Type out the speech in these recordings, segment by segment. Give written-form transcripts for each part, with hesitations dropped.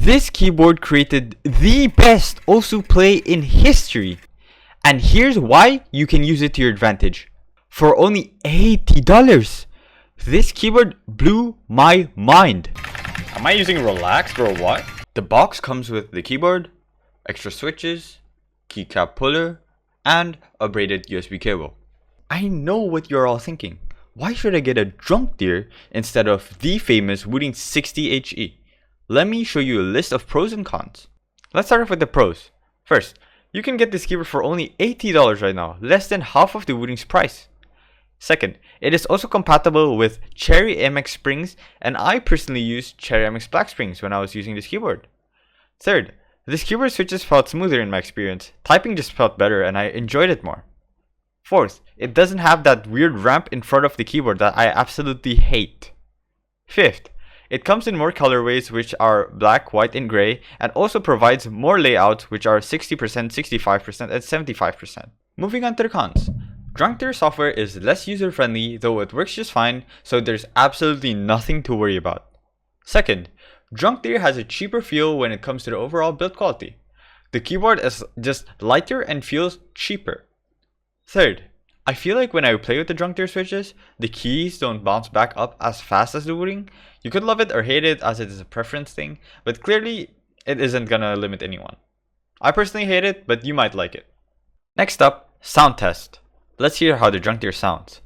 This keyboard created the best Osu play in history. And here's why you can use it to your advantage. For only $80, this keyboard blew my mind. Am I using relaxed or what? The box comes with the keyboard, extra switches, keycap puller, and a braided USB cable. I know what you're all thinking. Why should I get a DrunkDeer instead of the famous Wooting G60 HE? Let me show you a list of pros and cons. Let's start off with the pros. First, you can get this keyboard for only $80 right now, less than half of the Wooting's price. Second, it is also compatible with Cherry MX springs, and I personally used Cherry MX black springs when I was using this keyboard. Third, this keyboard switches felt smoother in my experience. Typing just felt better and I enjoyed it more. Fourth, it doesn't have that weird ramp in front of the keyboard that I absolutely hate. Fifth, it comes in more colorways which are black, white, and gray, and also provides more layouts which are 60%, 65%, and 75%. Moving on to the cons. DrunkDeer software is less user-friendly, though it works just fine, so there's absolutely nothing to worry about. Second, DrunkDeer has a cheaper feel when it comes to the overall build quality. The keyboard is just lighter and feels cheaper. Third, I feel like when I play with the DrunkDeer switches, the keys don't bounce back up as fast as the Wooting. You could love it or hate it as it is a preference thing, but clearly it isn't gonna limit anyone. I personally hate it, but you might like it. Next up, sound test. Let's hear how the DrunkDeer sounds.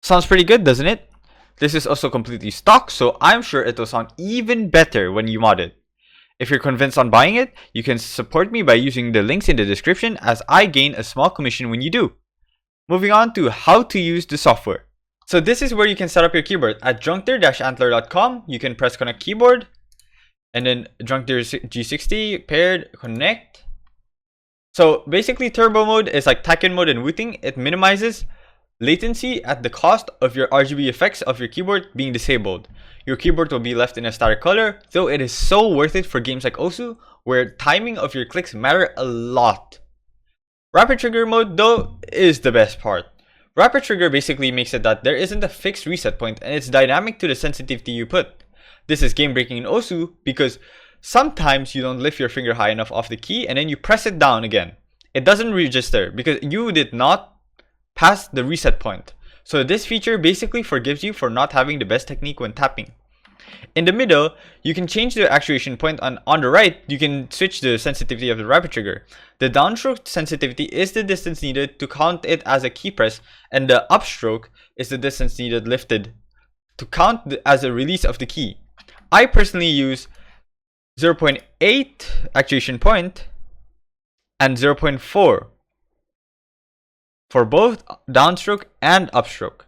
Sounds pretty good, doesn't it? This is also completely stock, so I'm sure it will sound even better when you mod it. If you're convinced on buying it, you can support me by using the links in the description as I gain a small commission when you do. Moving on to how to use the software. So this is where you can set up your keyboard. At drunkdeer-antler.com, you can press connect keyboard, and then DrunkDeer G60 paired connect. So basically turbo mode is like Tycoon mode in Wooting. It minimizes latency at the cost of your RGB effects of your keyboard being disabled. Your keyboard will be left in a static color, though it is so worth it for games like Osu, where timing of your clicks matter a lot. Rapid trigger mode though is the best part. Rapid trigger basically makes it that there isn't a fixed reset point and it's dynamic to the sensitivity you put. This is game breaking in Osu because sometimes you don't lift your finger high enough off the key and then you press it down again. It doesn't register because you did not past the reset point. So this feature basically forgives you for not having the best technique when tapping. In the middle, you can change the actuation point. On the right, you can switch the sensitivity of the rapid trigger. The downstroke sensitivity is the distance needed to count it as a key press, and the upstroke is the distance needed lifted to count as a release of the key. I personally use 0.8 actuation point and 0.4 for both downstroke and upstroke.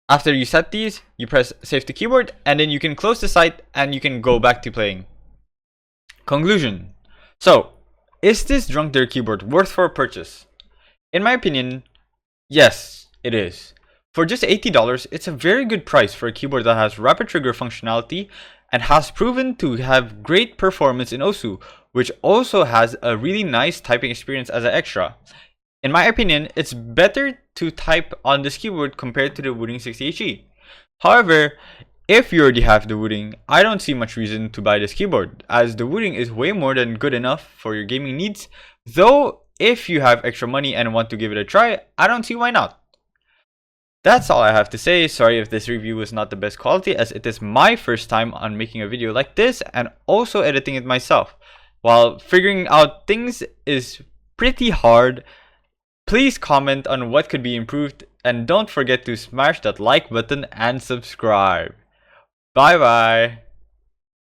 After you set these, you press save to keyboard and then you can close the site and you can go back to playing. Conclusion. So, is this DrunkDeer keyboard worth for purchase? In my opinion, yes, it is. For just $80, it's a very good price for a keyboard that has rapid trigger functionality and has proven to have great performance in Osu, which also has a really nice typing experience as an extra. In my opinion, it's better to type on this keyboard compared to the Wooting G60. However, if you already have the Wooting, I don't see much reason to buy this keyboard, as the Wooting is way more than good enough for your gaming needs, though if you have extra money and want to give it a try, I don't see why not. That's all I have to say. Sorry if this review was not the best quality, as it is my first time on making a video like this and also editing it myself. While figuring out things is pretty hard, please comment on what could be improved and don't forget to smash that like button and subscribe. Bye bye.